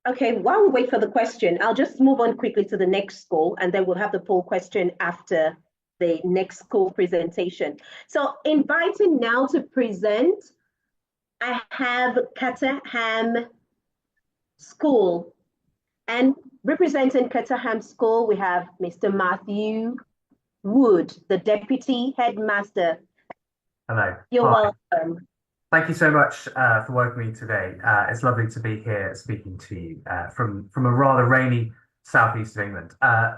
Okay, while we wait for the question, I'll just move on quickly to the next school, and then we'll have the poll question after the next school presentation. So inviting now to present, I have Caterham School. And representing Caterham School, we have Mr. Matthew Wood, the Deputy Headmaster. Hello. You're Hi. welcome. Thank you so much for welcoming me today. It's lovely to be here speaking to you from a rather rainy southeast of England.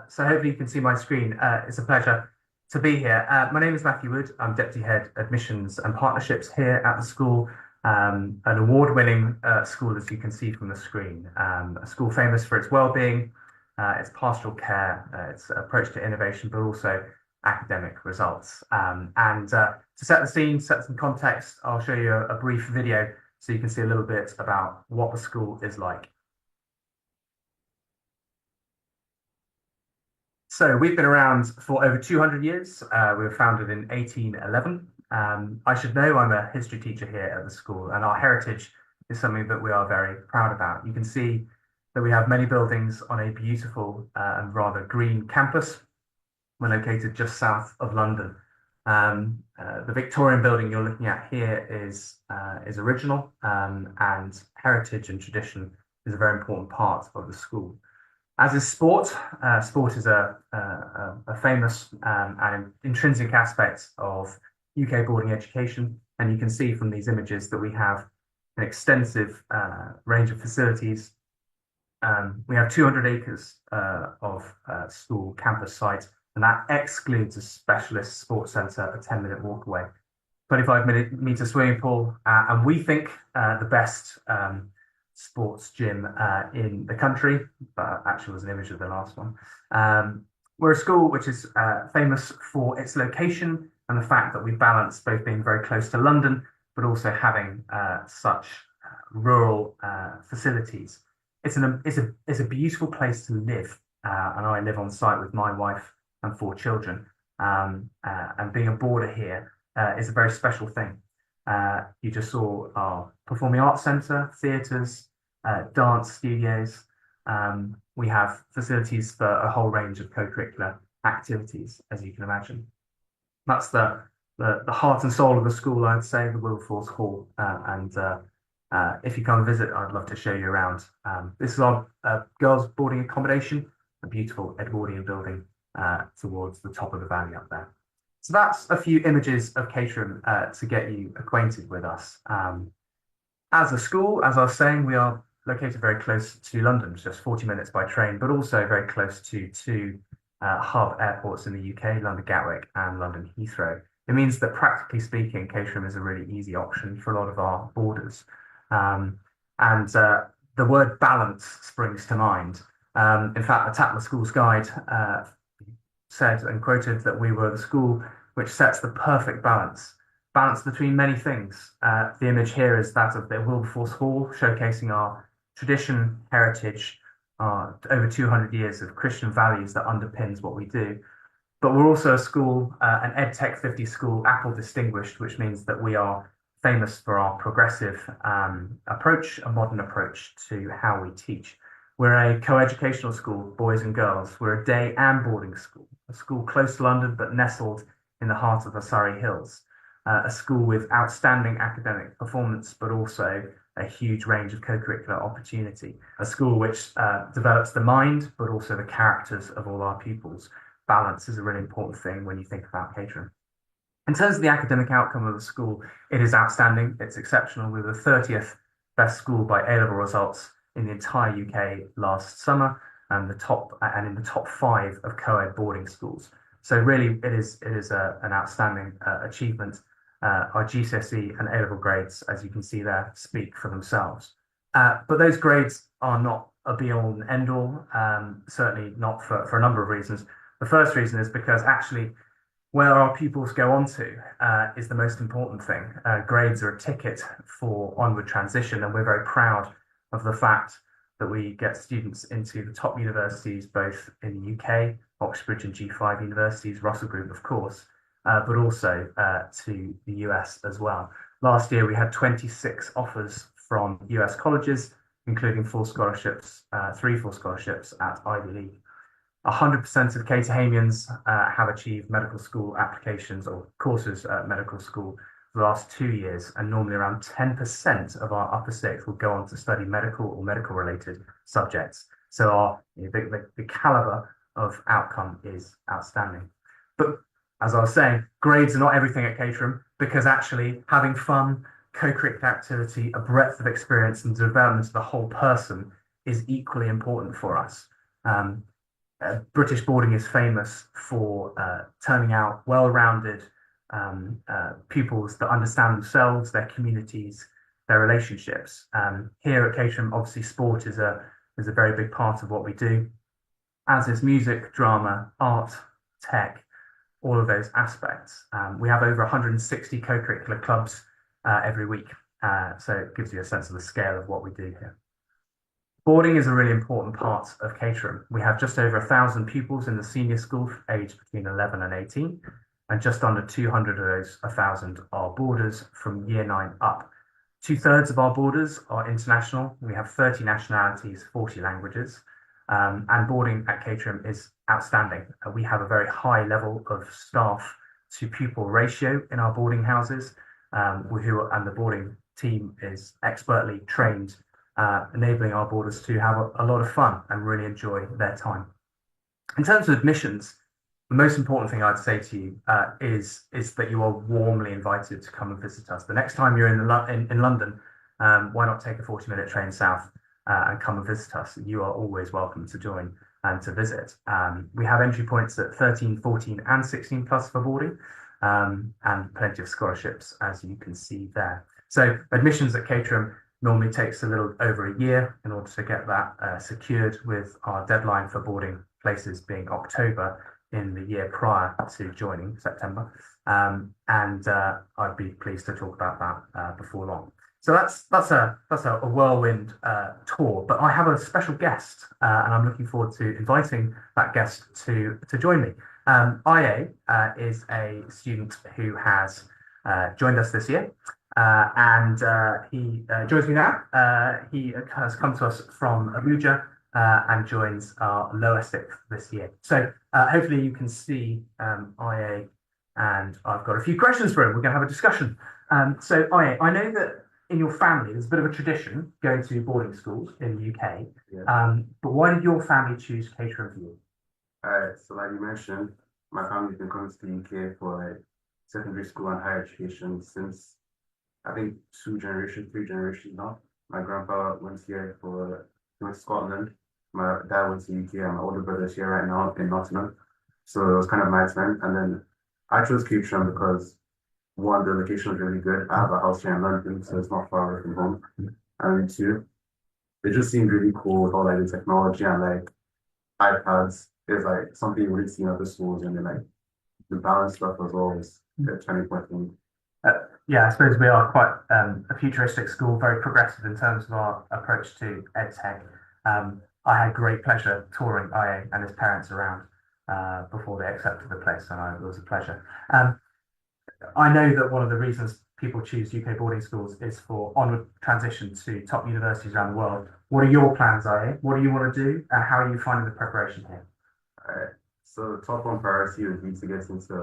So hopefully you can see my screen. It's a pleasure to be here. My name is Matthew Wood. I'm Deputy Head Admissions and Partnerships here at the school, an award-winning school, as you can see from the screen. A school famous for its well-being, its pastoral care, its approach to innovation, but also academic results. To set the scene, set some context, I'll show you a brief video so you can see a little bit about what the school is like. So we've been around for over 200 years. We were founded in 1811. I should know I'm a history teacher here at the school, and our heritage is something that we are very proud about. You can see that we have many buildings on a beautiful and rather green campus. We're located just south of London. The Victorian building you're looking at here is original, and heritage and tradition is a very important part of the school. As is sport. Sport is a famous and intrinsic aspect of UK boarding education, and you can see from these images that we have an extensive range of facilities. We have 200 acres of school campus site, and that excludes a specialist sports centre, a 10-minute walk away, 25-metre swimming pool, and we think the best sports gym in the country, but actually was an image of the last one. We're a school which is famous for its location and the fact that we balance both being very close to London, but also having such rural facilities. It's a beautiful place to live, and I live on site with my wife and 4 children. And being a boarder here is a very special thing. You just saw our performing arts centre, theatres, dance studios. We have facilities for a whole range of co-curricular activities, as you can imagine. That's the heart and soul of the school, I'd say, the Wilberforce Hall. If you come and visit, I'd love to show you around. This is our girls' boarding accommodation, a beautiful Edwardian building towards the top of the valley up there. So that's a few images of Caterham to get you acquainted with us. As a school, as I was saying, we are located very close to London, just 40 minutes by train, but also very close to 2 hub airports in the UK, London Gatwick and London Heathrow. It means that practically speaking, Caterham is a really easy option for a lot of our boarders. The word balance springs to mind. In fact, the Tatler School's Guide said and quoted that we were the school which sets the perfect balance between many things. The image here is that of the Wilberforce Hall, showcasing our tradition, heritage, over 200 years of Christian values that underpins what we do. But we're also a school, an EdTech 50 school, Apple distinguished, which means that we are famous for our progressive approach, a modern approach to how we teach. We're a co-educational school, boys and girls. We're a day and boarding school, a school close to London but nestled in the heart of the Surrey Hills, a school with outstanding academic performance but also a huge range of co-curricular opportunity, a school which develops the mind but also the characters of all our pupils. Balance is a really important thing when you think about Caterham. In terms of the academic outcome of the school, it is outstanding. It's exceptional. We were the 30th best school by A-level results in the entire UK last summer, and in the top 5 of co-ed boarding schools. So really, it is an outstanding achievement. Our GCSE and A-level grades, as you can see there, speak for themselves. But those grades are not a be-all and end-all, certainly not for a number of reasons. The first reason is because actually where our pupils go on to is the most important thing. Grades are a ticket for onward transition, and we're very proud of the fact that we get students into the top universities, both in the UK, Oxbridge and G5 universities, Russell Group, of course, but also to the US as well. Last year, we had 26 offers from US colleges, including full scholarships, 3 full scholarships at Ivy League. 100% of Caterhamians have achieved medical school applications or courses at medical school for the last 2 years, and normally around 10% of our upper sixth will go on to study medical or medical related subjects. So the caliber of outcome is outstanding. But as I was saying, grades are not everything at Caterham, because actually having fun, co-curricular activity, a breadth of experience and development of the whole person is equally important for us. British boarding is famous for turning out well-rounded pupils that understand themselves, their communities, their relationships. Here at Caterham, obviously sport is a very big part of what we do, as is music, drama, art, tech, all of those aspects. We have over 160 co-curricular clubs every week, so it gives you a sense of the scale of what we do here. Boarding is a really important part of Caterham. We have just over 1,000 pupils in the senior school aged between 11 and 18, and just under 200 of those 1,000 are boarders from year 9 up. 2/3 of our boarders are international. We have 30 nationalities, 40 languages, and boarding at Caterham is outstanding. We have a very high level of staff to pupil ratio in our boarding houses, and the boarding team is expertly trained, enabling our boarders to have a lot of fun and really enjoy their time. In terms of admissions, the most important thing I'd say to you is that you are warmly invited to come and visit us. The next time you're in London, why not take a 40-minute train south and come and visit us? You are always welcome to join and to visit. We have entry points at 13, 14 and 16 plus for boarding, and plenty of scholarships, as you can see there. So admissions at Caterham normally takes a little over a year in order to get that secured, with our deadline for boarding places being October in the year prior to joining, September. And I'd be pleased to talk about that before long. So that's a whirlwind tour, but I have a special guest, and I'm looking forward to inviting that guest to join me. IA is a student who has joined us this year, and he joins me now. He has come to us from Abuja and joins our lower sixth this year. So hopefully you can see IA, and I've got a few questions for him. We're going to have a discussion. So IA, I know that in your family there's a bit of a tradition going to boarding schools in the UK. Yeah. But why did your family choose Caterham for you? So like you mentioned, my family's been coming to the UK for like secondary school and higher education since, I think, 3 generations now. My grandpa went here he went to Scotland. My dad went to the UK, and my older brother's here right now in Nottingham. So it was kind of my turn. And then I chose Caterham because, one, the location was really good. I have a house here in London, so it's not far away from home. And 2, it just seemed really cool with all like the technology and like iPads. It's like something you wouldn't see in other schools, and then like the balance stuff was always a turning point for me. Yeah, I suppose we are quite a futuristic school, very progressive in terms of our approach to EdTech. I had great pleasure touring IA and his parents around before they accepted the place, and it was a pleasure. I know that one of the reasons people choose UK boarding schools is for onward transition to top universities around the world. What are your plans, IA? What do you want to do, and how are you finding the preparation here? So top one priority would be to get into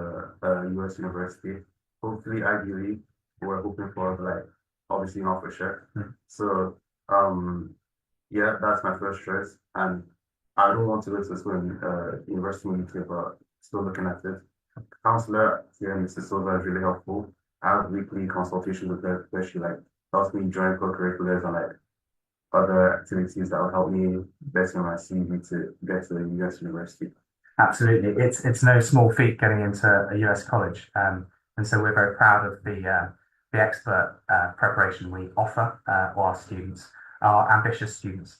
a US university. Hopefully Ivy League. We're hoping for, like, obviously not for sure. So yeah, that's my first choice. And I don't want to go to school in university in UK, but still looking at it. Counselor here in Mrs. Silva is really helpful. I have weekly consultations with her, where she like helps me join co-curriculars and like other activities that will help me better my CV to get to the US university. Absolutely, it's no small feat getting into a US college, and so we're very proud of the expert preparation we offer our students, our ambitious students.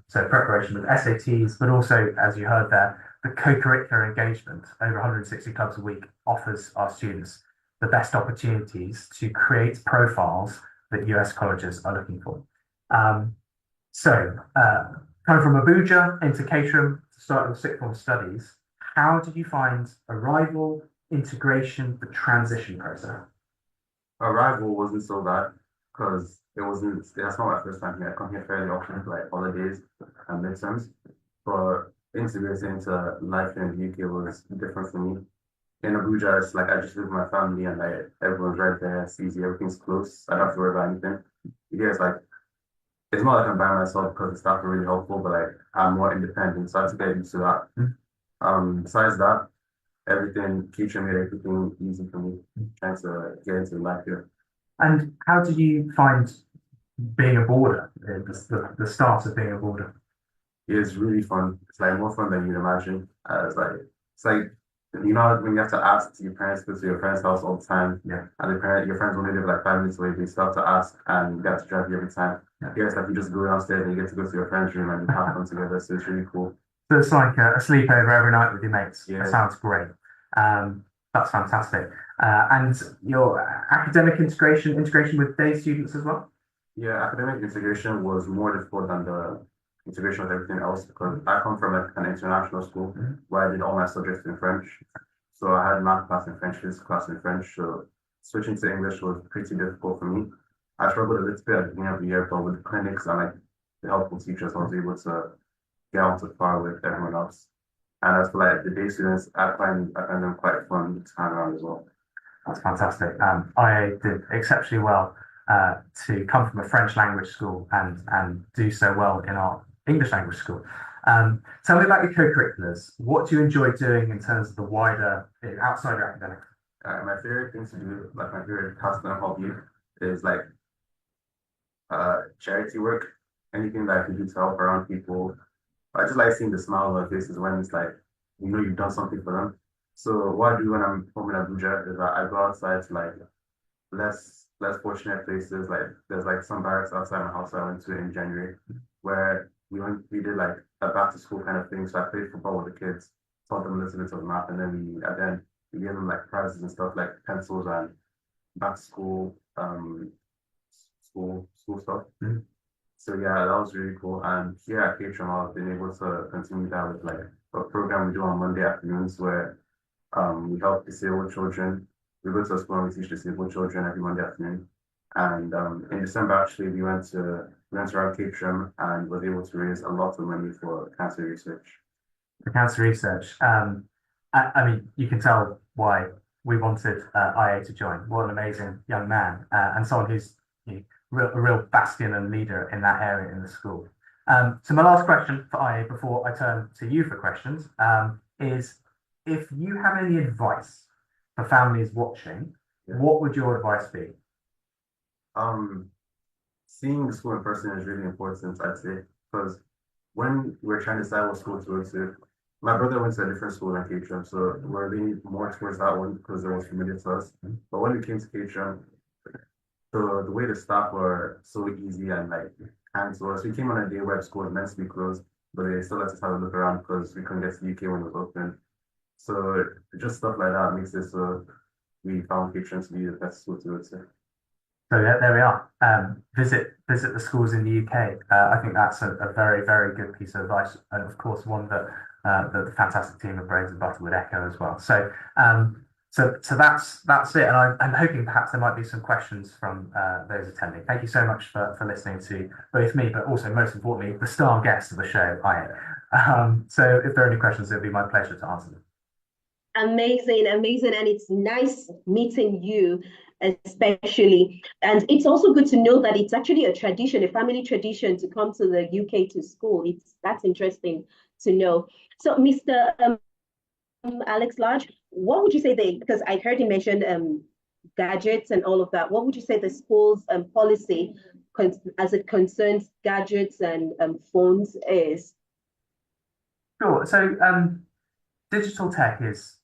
So preparation with SATs, but also, as you heard there, the co-curricular engagement. Over 160 clubs a week offers our students the best opportunities to create profiles that US colleges are looking for. So coming from Abuja into Caterham to start with sixth form studies, how did you find arrival, integration, the transition process? Arrival wasn't so bad because that's not my first time here. I come here fairly often for like holidays and midterms. But integrating into life in the UK was different for me. In Abuja, it's like I just live with my family and like everyone's right there. It's easy, everything's close. I don't have to worry about anything. Yeah, it's like it's not like I'm by myself because the staff are really helpful, but like I'm more independent, so I have to get used to that. Besides that, everything teacher made everything easy for me, trying to get into life here. And how did you find being a boarder, the start of being a boarder? It's really fun. It's like more fun than you'd imagine. It's like you know when you have to ask your parents to go to your friend's house all the time, Yeah. and your friends only live like 5 minutes away. They still have to ask, and you have to drive you every time. Yeah. Here it's like you just go downstairs and you get to go to your friend's room and you have fun together. So it's really cool. So it's like a sleepover every night with your mates. Yeah. That sounds great. That's fantastic. And your academic integration with day students as well? Yeah, academic integration was more difficult than the integration with everything else because I come from an international school where I did all my subjects in French. So I had math class in French, physics class in French. So switching to English was pretty difficult for me. I struggled a little bit at the beginning of the year, but with the clinics and like the helpful teachers, I was able to get on to par with everyone else. And as for like the day students, I find them quite fun this time around as well. That's fantastic. I did exceptionally well to come from a French language school and do so well in our English language school. Tell me about your co-curriculars. What do you enjoy doing in terms of the wider, outside your academics? My favorite thing to do, like my favorite pastime hobby, is like charity work. Anything that I can do to help around people. I just like seeing the smile on their faces when it's like, you know, you've done something for them. So what I do when I'm home in Abuja is that I go outside to like less fortunate places. Like there's like some barracks outside my house I went to in January where we did like a back to school kind of thing. So I played football with the kids, taught them a little bit of math, and then we gave them like prizes and stuff like pencils and back to school school stuff. So yeah, that was really cool. And here at Caterham, I've been able to continue that with like a program we do on Monday afternoons where we help disabled children. We go to a school and we teach disabled children every Monday afternoon. And in December, actually, we went around Caterham and was able to raise a lot of money for cancer research. For cancer research, I mean, you can tell why we wanted IA to join. What an amazing young man and someone who's a real bastion and leader in that area in the school. So my last question for IA before I turn to you for questions is if you have any advice for families watching, what would your advice be? Seeing the school in person is really important, I'd say, because when we're trying to decide what school to go to, my brother went to a different school than Caterham, so we're leaning more towards that one because it was familiar to us. But when we came to Caterham, the way the staff were so easy and like hands to us. We came on a day where school was meant to be closed, but they still let us have a look around because we couldn't get to the UK when it was open. So just stuff like that makes it so we found Caterham to be the best school to go to. So there we are. Visit the schools in the UK. I think that's a very, very good piece of advice, and of course one that the fantastic team of Brains and Butter would echo as well. So so that's it, and I'm hoping perhaps there might be some questions from those attending. Thank you so much for listening to both me, but also most importantly the star guest of the show, Aya. So if there are any questions, it'll be my pleasure to answer them. Amazing, amazing, and it's nice meeting you, especially. And it's also good to know that it's actually a tradition, a family tradition, to come to the UK to school. That's interesting to know. So, Mr. Alex Large, what would you say because I heard you mention gadgets and all of that. What would you say the school's policy as it concerns gadgets and phones is? Sure. So digital tech is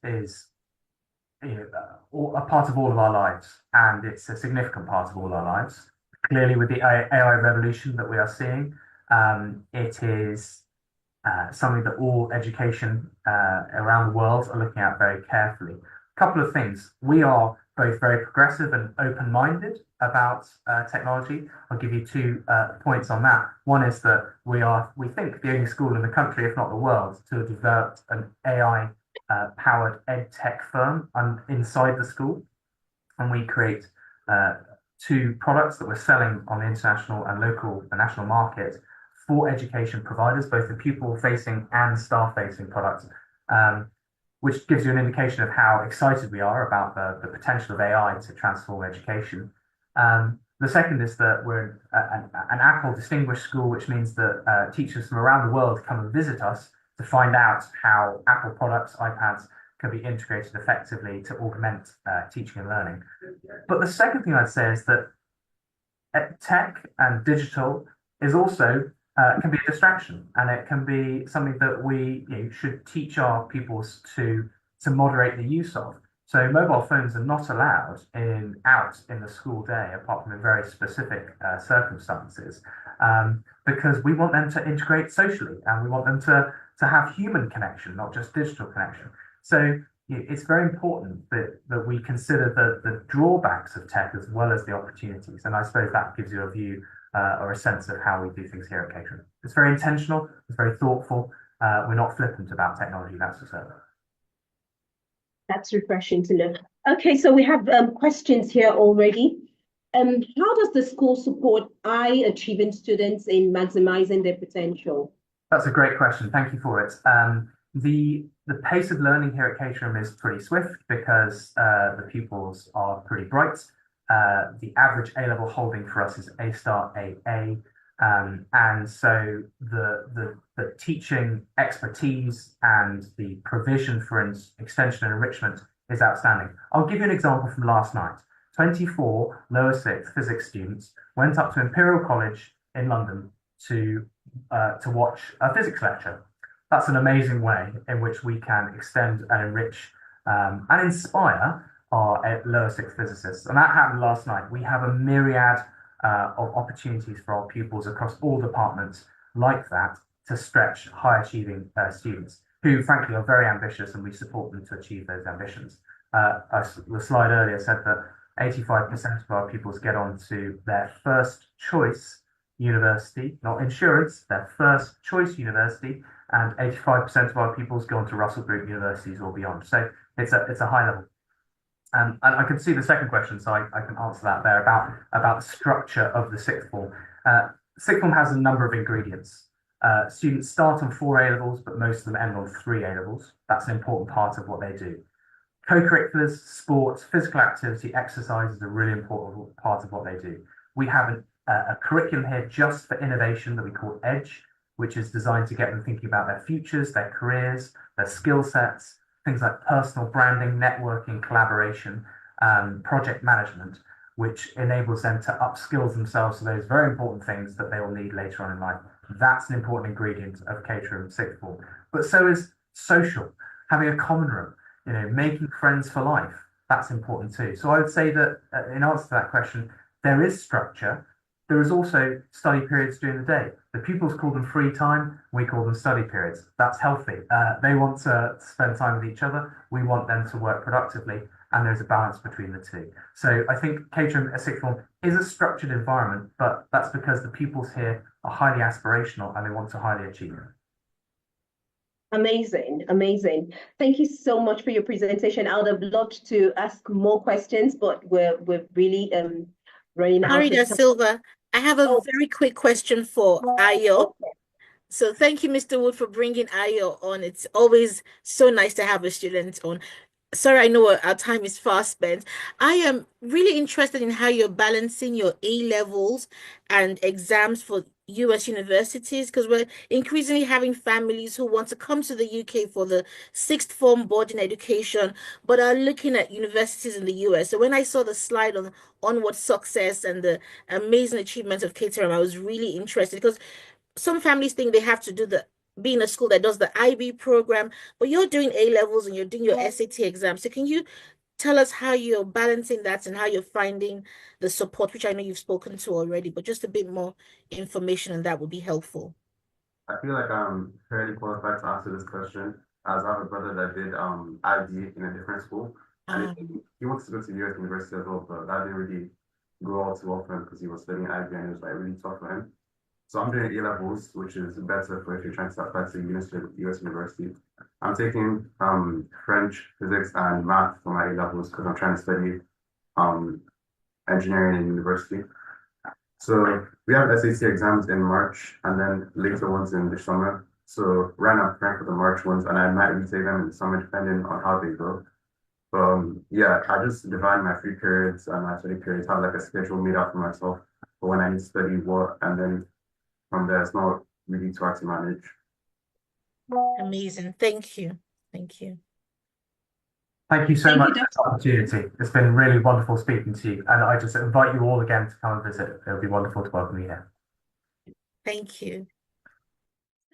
a part of all of our lives, and it's a significant part of all our lives. Clearly, with the AI revolution that we are seeing, it is something that all education around the world are looking at very carefully. A couple of things. We are both very progressive and open-minded about technology. I'll give you 2 points on that. One is that we think, the only school in the country, if not the world, to have developed an AI powered ed tech firm inside the school, and we create to products that we're selling on the international and local and national market for education providers, both the pupil-facing and staff-facing products, which gives you an indication of how excited we are about the potential of AI to transform education. The second is that we're an Apple distinguished school, which means that teachers from around the world come and visit us to find out how Apple products, iPads, can be integrated effectively to augment teaching and learning. But the second thing I'd say is that tech and digital is also can be a distraction, and it can be something that we should teach our pupils to moderate the use of. So mobile phones are not allowed out in the school day, apart from in very specific circumstances, because we want them to integrate socially, and we want them to have human connection, not just digital connection. So it's very important that we consider the drawbacks of tech as well as the opportunities. And I suppose that gives you a view or a sense of how we do things here at Caterham. It's very intentional, it's very thoughtful. We're not flippant about technology, that's for certain. That's refreshing to know. Okay, so we have questions here already. How does the school support high-achieving students in maximizing their potential? That's a great question. Thank you for it. The pace of learning here at Caterham is pretty swift because the pupils are pretty bright. The average A-level holding for us is A-star AA. And so the teaching expertise and the provision for extension and enrichment is outstanding. I'll give you an example from last night. 24 lower sixth physics students went up to Imperial College in London to watch a physics lecture. That's an amazing way in which we can extend and enrich and inspire our lower sixth physicists. And that happened last night. We have a myriad of opportunities for our pupils across all departments like that to stretch high achieving students who frankly are very ambitious, and we support them to achieve those ambitions. The slide earlier said that 85% of our pupils get on to their first choice university, not insurance, their first choice university, and 85% of our pupils go on to Russell Group universities or beyond. So it's a high level. And I can see the second question, so I can answer that there about the structure of the sixth form. Sixth form has a number of ingredients. Students start on 4 A-levels, but most of them end on 3 A-levels. That's an important part of what they do. Co-curriculars, sports, physical activity, exercise is a really important part of what they do. We have a curriculum here just for innovation that we call EDGE, which is designed to get them thinking about their futures, their careers, their skill sets, things like personal branding, networking, collaboration, project management, which enables them to upskill themselves to those very important things that they will need later on in life. That's an important ingredient of Caterham sixth form. But so is social, having a common room, making friends for life. That's important too. So I would say that in answer to that question, there is structure. There is also study periods during the day. The pupils call them free time. We call them study periods. That's healthy. They want to spend time with each other. We want them to work productively. And there's a balance between the two. So I think Caterham sixth form is a structured environment, but that's because the pupils here are highly aspirational and they want to highly achieve. Amazing, amazing. Thank you so much for your presentation. I would have loved to ask more questions, but we're really running out of Harry time. Silva, I have a very quick question for Ayo. Okay. So thank you, Mr. Wood, for bringing Ayo on. It's always so nice to have a student on. Sorry, I know our time is fast spent. I am really interested in how you're balancing your A-levels and exams for US universities, because we're increasingly having families who want to come to the UK for the sixth form boarding education, but are looking at universities in the US. So when I saw the slide on onward success and the amazing achievements of Caterham, I was really interested because some families think they have to be in a school that does the IB program, but you're doing A-levels and you're doing your SAT exam. So can you tell us how you're balancing that and how you're finding the support, which I know you've spoken to already, but just a bit more information on that would be helpful. I feel like I'm fairly qualified to answer this question, as I have a brother that did IB in a different school, and he wants to go to the US University as well, but that didn't really go all too often because he was studying IB and it was like really tough for him. So I'm doing A-levels, which is better for if you're trying to apply to US University. I'm taking French, physics, and math for my A-levels because I'm trying to study engineering in university. So we have SAT exams in March and then later ones in the summer. So right now I'm preparing for the March ones and I might retake them in the summer depending on how they go. Yeah, I just divide my free periods and my study periods, have like a schedule made out for myself for when I need to study what, and then from there it's not really too hard to manage. Amazing. Thank you. Thank you. Thank you so Thank much you, for this opportunity. It's been really wonderful speaking to you, and I just invite you all again to come and visit. It'll be wonderful to welcome you here. Thank you.